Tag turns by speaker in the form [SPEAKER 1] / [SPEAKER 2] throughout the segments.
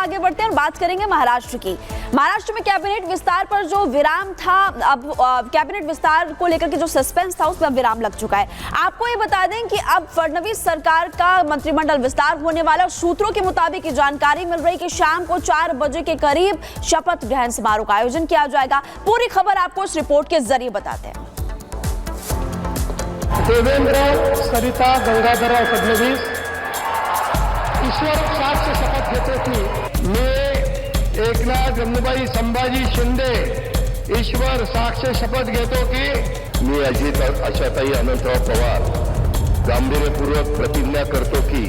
[SPEAKER 1] आगे बढ़ते हैं और बात करेंगे महाराष्ट्र की। महाराष्ट्र में कैबिनेट विस्तार पर जो विराम था, अब कैबिनेट विस्तार को लेकर के जो सस्पेंस था उसमें विराम लग चुका है। आपको ये बता दें कि अब फडणवीस सरकार का मंत्रिमंडल विस्तार होने वाला है। सूत्रों के मुताबिक जानकारी मिल रही कि शाम को 4 बजे के करीब शपथ ग्रहण समारोह का आयोजन किया जाएगा। पूरी खबर आपको इस रिपोर्ट के जरिए बताते हैं।
[SPEAKER 2] देवेंद्र, सरिता, गंगाधर फडणवीस ईश्वर साक्ष शपथ घेतो की मी एकनाथ रमणभाई संभाजी शिंदे ईश्वर साक्ष शपथ घेतो की
[SPEAKER 3] मी अजित आशाताई अनंतराव पवार गांभीर्यपूर्वक प्रतिज्ञा करतो की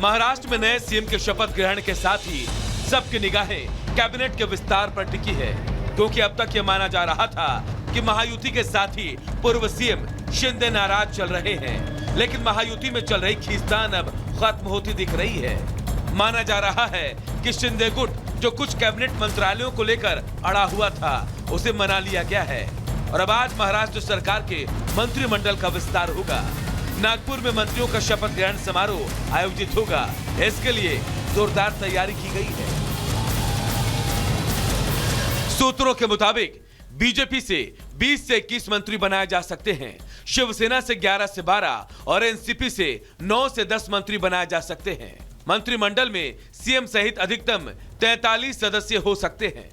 [SPEAKER 4] महाराष्ट्र में नए सीएम के शपथ ग्रहण के साथ ही सबकी निगाहें कैबिनेट के विस्तार पर टिकी है, क्योंकि अब तक यह माना जा रहा था कि महायुति के साथ ही पूर्व सीएम शिंदे नाराज चल रहे हैं, लेकिन महायुति में चल रही खींचतान अब खत्म होती दिख रही है। माना जा रहा है कि शिंदे गुट जो कुछ कैबिनेट मंत्रालयों को लेकर अड़ा हुआ था उसे मना लिया गया है और अब आज महाराष्ट्र सरकार के मंत्रिमंडल का विस्तार होगा। नागपुर में मंत्रियों का शपथ ग्रहण समारोह आयोजित होगा। इसके लिए जोरदार तैयारी की गई है। सूत्रों के मुताबिक बीजेपी से 20 से 21 मंत्री बनाए जा सकते हैं, शिवसेना से 11 से 12 और एनसीपी से 9 से 10 मंत्री बनाए जा सकते हैं। मंत्रिमंडल में सीएम सहित अधिकतम 43 सदस्य हो सकते हैं।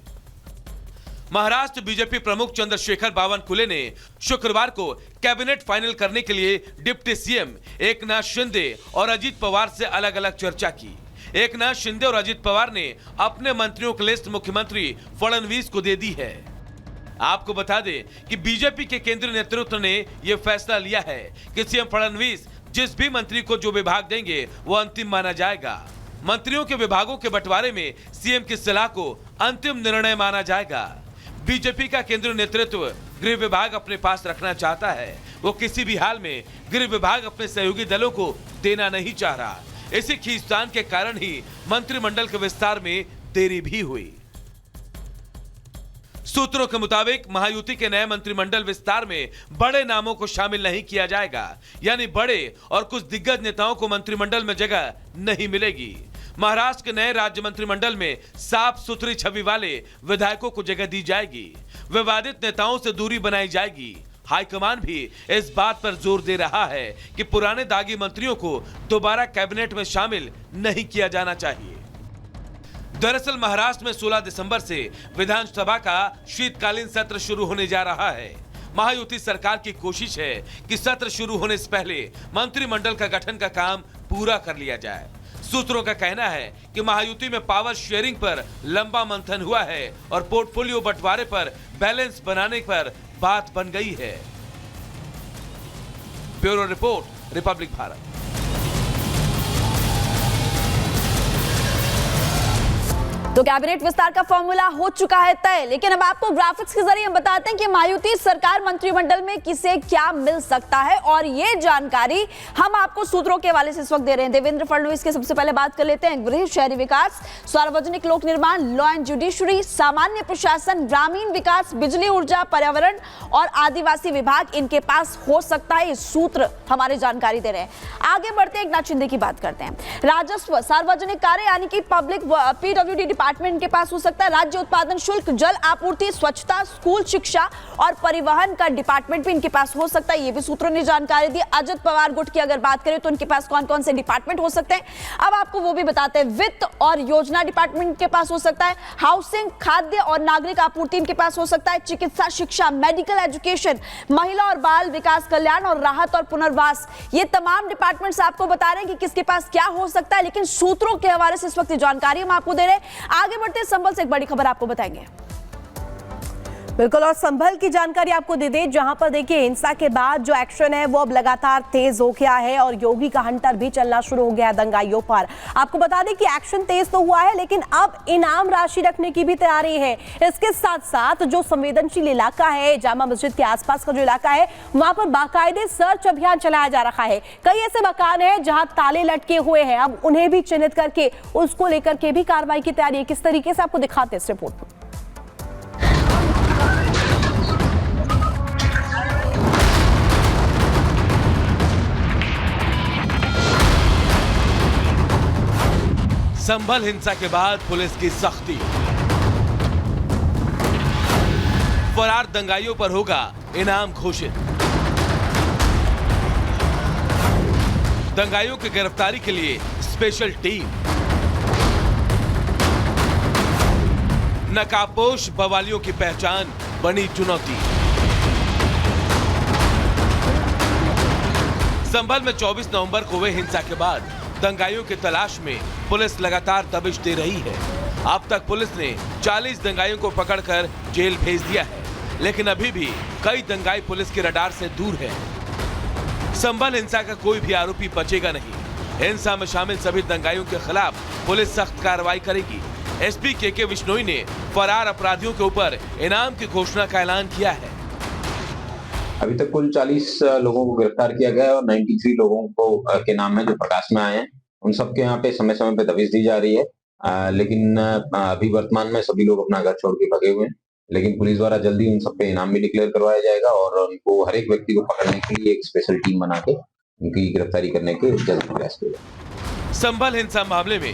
[SPEAKER 4] महाराष्ट्र बीजेपी प्रमुख चंद्रशेखर बावनकुले ने शुक्रवार को कैबिनेट फाइनल करने के लिए डिप्टी सीएम एकनाथ शिंदे और अजित पवार से अलग अलग चर्चा की। एकनाथ शिंदे और अजित पवार ने अपने मंत्रियों की लिस्ट मुख्यमंत्री फडणवीस को दे दी है। आपको बता दें कि बीजेपी के केंद्रीय नेतृत्व ने यह फैसला लिया है कि सीएम फडणवीस जिस भी मंत्री को जो विभाग देंगे वो अंतिम माना जाएगा। मंत्रियों के विभागों के बंटवारे में सीएम की सलाह को अंतिम निर्णय माना जाएगा। बीजेपी का केंद्रीय नेतृत्व गृह विभाग अपने पास रखना चाहता है। वो किसी भी हाल में गृह विभाग अपने सहयोगी दलों को देना नहीं चाह रहा। इसी खींचतान के कारण ही मंत्रिमंडल के विस्तार में देरी भी हुई। सूत्रों के मुताबिक महायुति के नए मंत्रिमंडल विस्तार में बड़े नामों को शामिल नहीं किया जाएगा, यानी बड़े और कुछ दिग्गज नेताओं को मंत्रिमंडल में जगह नहीं मिलेगी। महाराष्ट्र के नए राज्य मंत्रिमंडल में साफ सुथरी छवि वाले विधायकों को जगह दी जाएगी। विवादित नेताओं से दूरी बनाई जाएगी। हाईकमान भी इस बात पर जोर दे रहा है कि पुराने दागी मंत्रियों को दोबारा कैबिनेट में शामिल नहीं किया जाना चाहिए। दरअसल महाराष्ट्र में 16 दिसंबर से विधानसभा का शीतकालीन सत्र शुरू होने जा रहा है। महायुति सरकार की कोशिश है कि सत्र शुरू होने से पहले मंत्रिमंडल का गठन का काम पूरा कर लिया जाए। सूत्रों का कहना है कि महायुति में पावर शेयरिंग पर लंबा मंथन हुआ है और पोर्टफोलियो बंटवारे पर बैलेंस बनाने पर बात बन गई है। Bureau report, Republic Bharat.
[SPEAKER 1] तो कैबिनेट विस्तार का फॉर्मूला हो चुका है तय, लेकिन अब आपको ग्राफिक्स के जरिए हम बताते हैं कि महायुति सरकार मंत्रिमंडल में किसे क्या मिल सकता है और ये जानकारी हम आपको सूत्रों के हवाले से इस वक्त दे रहे हैं। देवेंद्र फडणवीस के सबसे पहले बात कर लेते हैं। गृह, शहरी विकास, सार्वजनिक लोक निर्माण, लॉ एंड जुडिशरी, सामान्य प्रशासन, ग्रामीण विकास, बिजली, ऊर्जा, पर्यावरण और आदिवासी विभाग इनके पास हो सकता है। इस सूत्र हमारे जानकारी दे रहे हैं। आगे बढ़ते हैं, एकनाथ शिंदे की बात करते हैं। राजस्व, सार्वजनिक कार्य यानी कि पब्लिक पीडब्ल्यूडी डिपार्टमेंट के पास हो सकता है। राज्य उत्पादन शुल्क, जल आपूर्ति, स्वच्छता, स्कूल शिक्षा और परिवहन का डिपार्टमेंट भी इनके पास हो सकता है। ये भी सूत्रों ने जानकारी दी। अजित पवार गुट की अगर बात करें तो उनके पास कौन कौन से डिपार्टमेंट हो सकते हैं, अब आपको वो भी बताते हैं। वित्त और योजना डिपार्टमेंट इनके पास हो सकता है। हाउसिंग, खाद्य और नागरिक आपूर्ति इनके पास हो सकता है। चिकित्सा, शिक्षा, मेडिकल एजुकेशन, महिला और बाल विकास कल्याण और राहत और पुनर्वास, ये तमाम डिपार्टमेंट्स आपको बता रहे हैं कि किसके पास क्या हो सकता है, लेकिन सूत्रों के हवाले से इस वक्त जानकारी हम आपको दे रहे हैं। आगे बढ़ते हैं, संभल से एक बड़ी खबर आपको बताएंगे।
[SPEAKER 5] बिल्कुल, और संभल की जानकारी आपको दे दें, जहां पर देखिए हिंसा के बाद जो एक्शन है वो अब लगातार तेज हो गया है और योगी का हंटर भी चलना शुरू हो गया है दंगाइयों पर। आपको बता दें कि एक्शन तेज तो हुआ है, लेकिन अब इनाम राशि रखने की भी तैयारी है। इसके साथ साथ जो संवेदनशील इलाका है, जामा मस्जिद के आसपास का जो इलाका है, वहां पर बाकायदे सर्च अभियान चलाया जा रहा है। कई ऐसे मकान है जहां ताले लटके हुए हैं, अब उन्हें भी चिन्हित करके उसको लेकर के भी कार्रवाई की तैयारी है। किस तरीके से आपको दिखाते हैं इस रिपोर्ट में।
[SPEAKER 4] संभल हिंसा के बाद पुलिस की सख्ती। फरार दंगाइयों पर होगा इनाम घोषित। दंगाइयों की गिरफ्तारी के लिए स्पेशल टीम। नकाबपोश बवालियों की पहचान बनी चुनौती। संभल में 24 नवंबर को हुए हिंसा के बाद दंगाइयों की तलाश में पुलिस लगातार दबिश दे रही है। अब तक पुलिस ने 40 दंगाइयों को पकड़कर जेल भेज दिया है, लेकिन अभी भी कई दंगाई पुलिस के रडार से दूर है। संभल हिंसा का कोई भी आरोपी बचेगा नहीं। हिंसा में शामिल सभी दंगाइयों के खिलाफ पुलिस सख्त कार्रवाई करेगी। एसपी के विश्नोई ने फरार अपराधियों के ऊपर इनाम की घोषणा का ऐलान किया है।
[SPEAKER 6] अभी तक कुल 40 लोगों को गिरफ्तार किया गया है और 93 लोगों को के नाम है जो प्रकाश में आए हैं। उन सबके यहाँ पे समय समय पे दबिश दी जा रही है, लेकिन अभी वर्तमान में सभी लोग अपना घर छोड़ के भगे हुए हैं। लेकिन पुलिस द्वारा जल्दी उन सब पे इनाम भी डिक्लेयर करवाया जाएगा और उनको हर एक व्यक्ति को पकड़ने के लिए एक स्पेशल टीम बना के उनकी गिरफ्तारी करने के जल्द प्रयास किया।
[SPEAKER 4] संभल हिंसा मामले में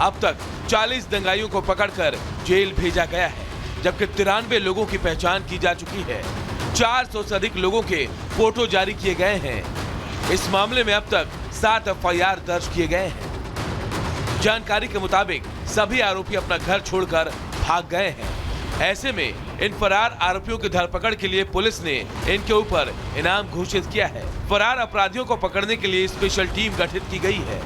[SPEAKER 4] अब तक 40 दंगाइयों को पकड़कर जेल भेजा गया है, जबकि 93 लोगों की पहचान की जा चुकी है। 400 से अधिक लोगों के फोटो जारी किए गए हैं। इस मामले में अब तक 7 FIR दर्ज किए गए हैं। जानकारी के मुताबिक सभी आरोपी अपना घर छोड़कर भाग गए हैं। ऐसे में इन फरार आरोपियों की धरपकड़ के लिए पुलिस ने इनके ऊपर इनाम घोषित किया है। फरार अपराधियों को पकड़ने के लिए स्पेशल टीम गठित की गई है।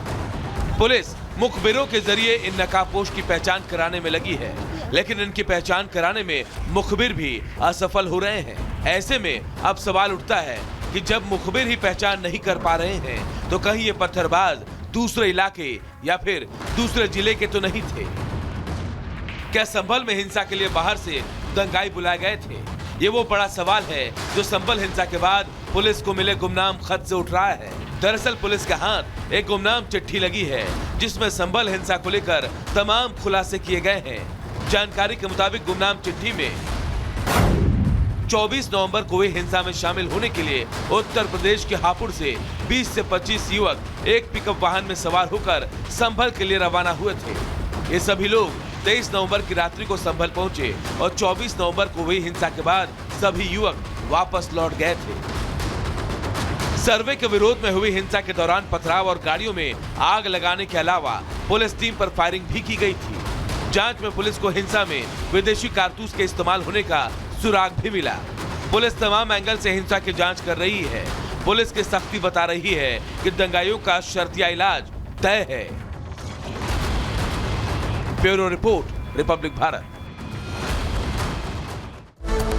[SPEAKER 4] पुलिस मुखबिरों के जरिए इन नकाबपोश की पहचान कराने में लगी है, लेकिन इनकी पहचान कराने में मुखबिर भी असफल हो रहे हैं। ऐसे में अब सवाल उठता है कि जब मुखबिर ही पहचान नहीं कर पा रहे हैं, तो कहीं ये पत्थरबाज दूसरे इलाके या फिर दूसरे जिले के तो नहीं थे? क्या संभल में हिंसा के लिए बाहर से दंगाई बुलाए गए थे? ये वो बड़ा सवाल है जो संभल हिंसा के बाद पुलिस को मिले गुमनाम खत से उठ रहा है। दरअसल पुलिस के हाथ एक गुमनाम चिट्ठी लगी है, जिसमें संभल हिंसा को लेकर तमाम खुलासे किए गए हैं। जानकारी के मुताबिक गुमनाम चिट्ठी में 24 नवंबर को हुई हिंसा में शामिल होने के लिए उत्तर प्रदेश के हापुड़ से 20 से 25 युवक एक पिकअप वाहन में सवार होकर संभल के लिए रवाना हुए थे। ये सभी लोग 23 नवंबर की रात्रि को संभल पहुंचे और 24 नवंबर को हुई हिंसा के बाद सभी युवक वापस लौट गए थे। सर्वे के विरोध में हुई हिंसा के दौरान पथराव और गाड़ियों में आग लगाने के अलावा पुलिस टीम पर फायरिंग भी की गई थी। जांच में पुलिस को हिंसा में विदेशी कारतूस के इस्तेमाल होने का सुराग भी मिला। पुलिस तमाम एंगल से हिंसा की जांच कर रही है। पुलिस की सख्ती बता रही है कि दंगाइयों का शर्तिया इलाज तय है। Bureau report, Republic Bharat.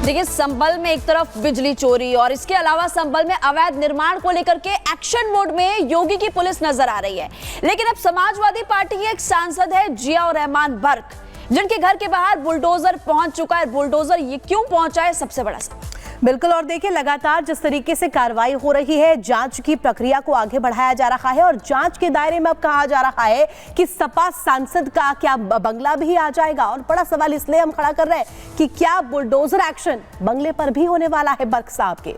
[SPEAKER 1] देखिए, संभल में एक तरफ बिजली चोरी और इसके अलावा संभल में अवैध निर्माण को लेकर के एक्शन मोड में योगी की पुलिस नजर आ रही है। लेकिन अब समाजवादी पार्टी की एक सांसद है जिया रहमान बर्क, जिनके घर के बाहर बुलडोजर पहुंच चुका है। बुलडोजर ये क्यों पहुंचा है, सबसे बड़ा सवाल।
[SPEAKER 5] बिल्कुल, और देखिए लगातार जिस तरीके से कार्रवाई हो रही है, जांच की प्रक्रिया को आगे बढ़ाया जा रहा है और जांच के दायरे में अब कहा जा रहा है कि सपा सांसद का क्या बंगला भी आ जाएगा। और बड़ा सवाल इसलिए हम खड़ा कर रहे हैं कि क्या बुलडोजर एक्शन बंगले पर भी होने वाला है बर्क साहब के।